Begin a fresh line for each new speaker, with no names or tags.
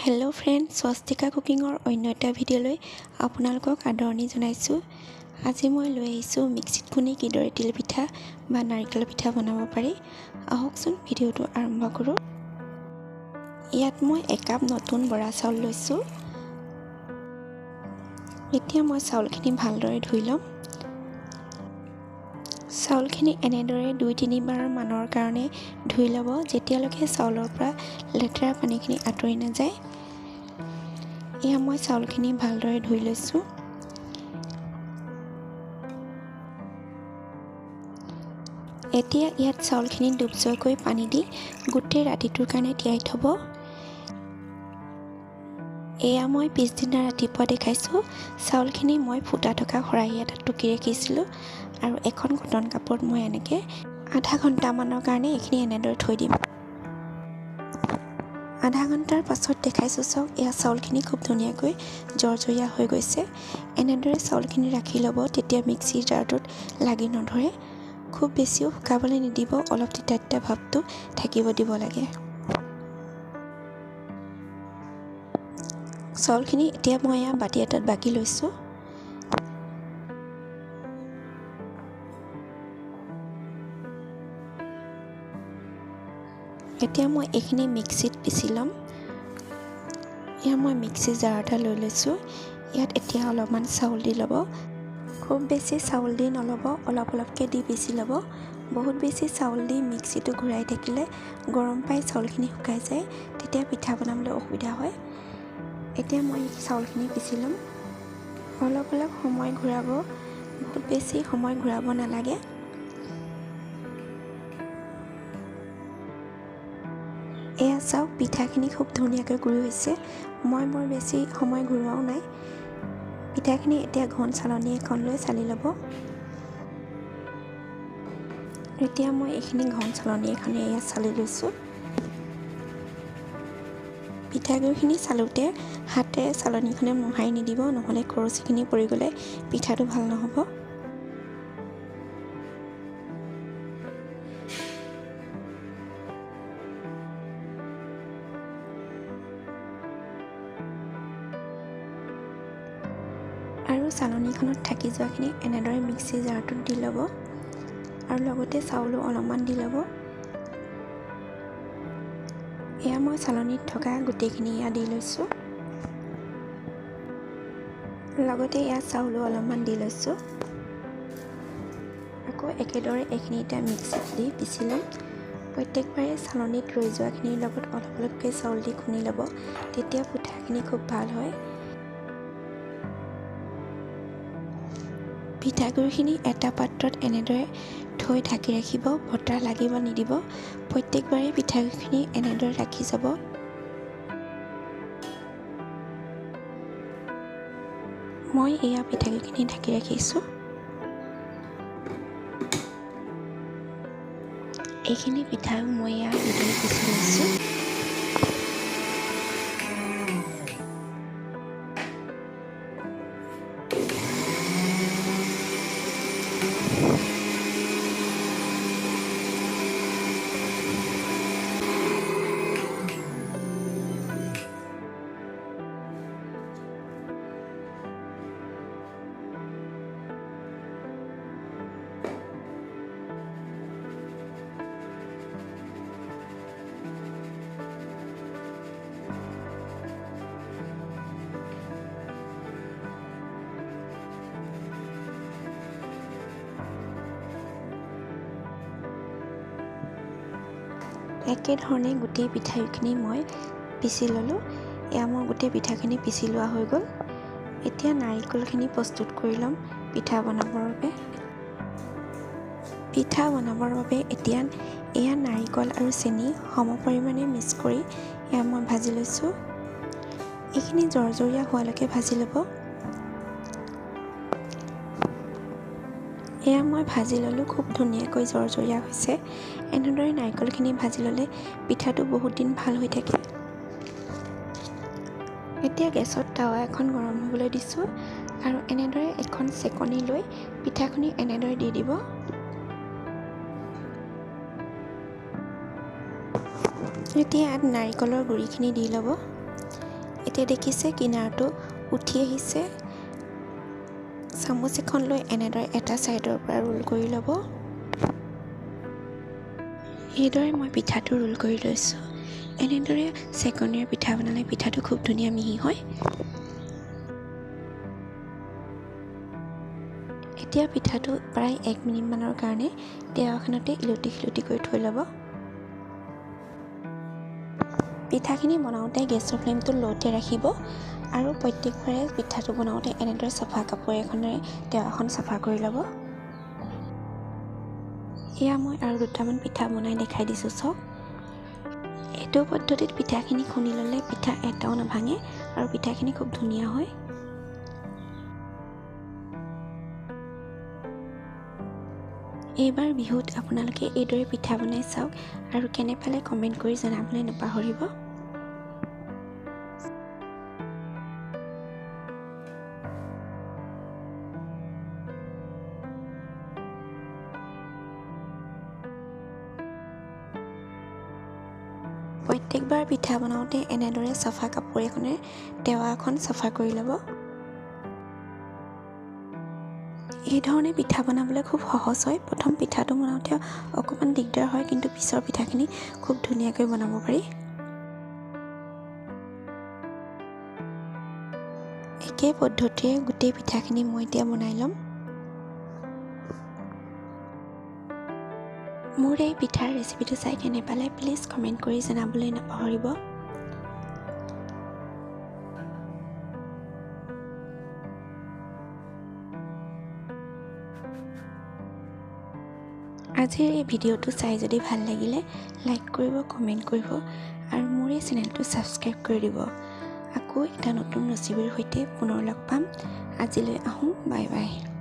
Hello' friend, Swastika কুকিঙৰ অন্য এটা ভিডিঅ'লৈ আপোনালোকক আদৰণি জনাইছোঁ। আজি মই লৈ আহিছোঁ মিক্সিত খুন্দি কিদৰে তিল পিঠা বা নাৰিকল পিঠা বনাব পাৰি। আহকচোন ভিডিঅ'টো আৰম্ভ কৰোঁ। ইয়াত মই একাপ নতুন বৰা চাউল লৈছোঁ। এতিয়া মই চাউলখিনি ভালদৰে ধুই ল'ম। চাউলখিনি এনেদৰে 2-3 বাৰ মানৰ কাৰণে ধুই ল'ব, যেতিয়ালৈকে চাউলৰ পৰা লেতেৰা পানীখিনি আঁতৰি নাযায়। এয়া মই চাউলখিনি ভালদৰে ধুই লৈছোঁ। এতিয়া ইয়াত চাউলখিনি ডুব যোৱাকৈ পানী দি গোটেই ৰাতিটোৰ কাৰণে তিয়াই থ'ব। এয়া মই পিছদিনা ৰাতিপুৱা দেখাইছোঁ। চাউলখিনি মই ফুটা থকা খৰাহী এটাত টুকি ৰাখিছিলোঁ আৰু এখন কটন কাপোৰত মই এনেকৈ আধা ঘণ্টামানৰ কাৰণে এইখিনি এনেদৰে থৈ দিম। আধা ঘণ্টাৰ পাছত দেখাইছোঁ, চাওক এয়া চাউলখিনি খুব ধুনীয়াকৈ জৰ্জৰীয়া হৈ গৈছে। এনেদৰে চাউলখিনি ৰাখি ল'ব, তেতিয়া মিক্সিৰ জাৰটোত লাগি নধৰে। খুব বেছিও শুকাবলৈ নিদিব, অলপ তিতা তিতা ভাৱটো থাকিব দিব লাগে। চাউলখিনি এতিয়া মই এয়া বাতি এটাত বাকি লৈছোঁ। এতিয়া মই এইখিনি মিক্সিত পিচি ল'ম। এয়া মই মিক্সি জাৰ এটা লৈ লৈছোঁ। ইয়াত এতিয়া অলপমান চাউল দি ল'ব। খুব বেছি চাউল দি নল'ব, অলপ অলপকৈ দি পিচি ল'ব। বহুত বেছি চাউল দি মিক্সিটো ঘূৰাই থাকিলে গৰম পাই চাউলখিনি শুকাই যায়, তেতিয়া পিঠা বনাবলৈ অসুবিধা হয়। এতিয়া মই চাউলখিনি পিচি ল'ম। অলপ অলপ সময় ঘূৰাব, বহুত বেছি সময় ঘূৰাব নালাগে। এয়া চাওক, পিঠাখিনি খুব ধুনীয়াকৈ গুৰি হৈছে। মই বৰ বেছি সময় ঘূৰোৱাও নাই। পিঠাখিনি এতিয়া ঘন চালনী এখন লৈ চালি ল'ব। এতিয়া মই এইখিনি ঘন চালনী এখনে এয়া চালি লৈছোঁ। পিঠাগুড়িখিনি চালোঁতে হাতেৰে চালনীখনে মোহাৰি নিদিব, নহ'লে খৰচীখিনি পৰি গ'লে পিঠাটো ভাল নহ'ব। আৰু চালনীখনত থাকি যোৱাখিনি এনেদৰে মিক্সি জাৰটোত দি ল'ব আৰু লগতে চাউলো অলপমান দি ল'ব। এয়া মই চালনীত থকা গোটেইখিনি এয়া দি লৈছোঁ। লগতে এয়া চাউলো অলপমান দি লৈছোঁ। আকৌ একেদৰে এইখিনি এতিয়া মিক্সিত দি পিচি ল'ম। প্ৰত্যেকবাৰে চালনীত ৰৈ যোৱাখিনিৰ লগত অলপ অলপকৈ চাউল দি খুন্দি ল'ব, তেতিয়া পিঠাখিনি খুব ভাল হয়। পিঠাগুড়িখিনি এটা পাত্ৰত এনেদৰে থৈ ঢাকি ৰাখিব, বতাহ লাগিব নিদিব। প্ৰত্যেকবাৰে পিঠাগুড়িখিনি এনেদৰে ৰাখি যাব। মই এয়া পিঠাগুড়িখিনি ঢাকি ৰাখিছোঁ। এইখিনি পিঠাও মই এয়া এনেদৰে পিচি লৈছোঁ। একেধৰণে গোটেই পিঠাগুড়িখিনি মই পিচি ল'লোঁ। এয়া মোৰ গোটেই পিঠাখিনি পিচি লোৱা হৈ গ'ল। এতিয়া নাৰিকলখিনি প্ৰস্তুত কৰি ল'ম পিঠা বনাবৰ বাবে। পিঠা বনাবৰ বাবে এতিয়া এয়া নাৰিকল আৰু চেনি সম পৰিমাণে মিক্স কৰি এয়া মই ভাজি লৈছোঁ। এইখিনি জৰ্জৰীয়া হোৱালৈকে ভাজি ল'ব। এয়া মই ভাজি ল'লোঁ, খুব ধুনীয়াকৈ জৰ্জৰীয়া হৈছে। এনেদৰে নাৰিকলখিনি ভাজি ল'লে পিঠাটো বহুত দিন ভাল হৈ থাকে। এতিয়া গেছত টাৱা এখন গৰম হ'বলৈ দিছোঁ আৰু এনেদৰে এখন চেকনি লৈ পিঠাখিনি এনেদৰে দি দিব। এতিয়া ইয়াত নাৰিকলৰ গুড়িখিনি দি ল'ব। এতিয়া দেখিছে কিনাৰটো উঠি আহিছে। চামুচ এখন লৈ এনেদৰে এটা ছাইডৰ পৰা ৰোল কৰি ল'ব। এইদৰে মই পিঠাটো ৰোল কৰি লৈছোঁ। এনেদৰে চেকনিৰে পিঠা বনালে পিঠাটো খুব ধুনীয়া মিহি হয়। এতিয়া পিঠাটো প্ৰায় 1 মিনিটমানৰ কাৰণে টেৱাখনতে ইলুটি খিলুটি কৰি থৈ ল'ব। পিঠাখিনি বনাওঁতে গেছৰ ফ্লেমটো ল'তে ৰাখিব আৰু প্ৰত্যেকবাৰে পিঠাটো বনাওঁতে এনেদৰে চাফা কাপোৰ এখনেৰে টেৱাখন চাফা কৰি ল'ব। এয়া মই আৰু দুটামান পিঠা বনাই দেখাই দিছোঁ চাওক। এইটো পদ্ধতিত পিঠাখিনি খুন্দি ল'লে পিঠা এটাও নাভাঙে আৰু পিঠাখিনি খুব ধুনীয়া হয়। এইবাৰ বিহুত আপোনালোকে এইদৰে পিঠা বনাই চাওক আৰু কেনে পালে কমেণ্ট কৰি জনাবলৈ নাপাহৰিব। প্ৰত্যেকবাৰ পিঠা বনাওঁতে এনেদৰে চাফা কাপোৰ এখনেৰে টেৱা এখন চাফা কৰি ল'ব। এই ধৰণে পিঠা বনাবলৈ খুব সহজ হয়। প্ৰথম পিঠাটো বনাওঁতে অকণমান দিগদাৰ হয়, কিন্তু পিছৰ পিঠাখিনি খুব ধুনীয়াকৈ বনাব পাৰি। একে পদ্ধতিৰে গোটেই পিঠাখিনি মই এতিয়া বনাই ল'ম। মোৰ এই পিঠাৰ ৰেচিপিটো চাই কেনে পালে প্লিজ কমেণ্ট কৰি জনাবলৈ নাপাহৰিব। আজিৰ এই ভিডিঅ'টো চাই যদি ভাল লাগিলে লাইক কৰিব, কমেণ্ট কৰিব আৰু মোৰ এই চেনেলটো ছাবস্ক্ৰাইব কৰি দিব। আকৌ এটা নতুন ৰেচিপিৰ সৈতে পুনৰ লগ পাম। আজিলৈ আহোঁ, বাই বাই।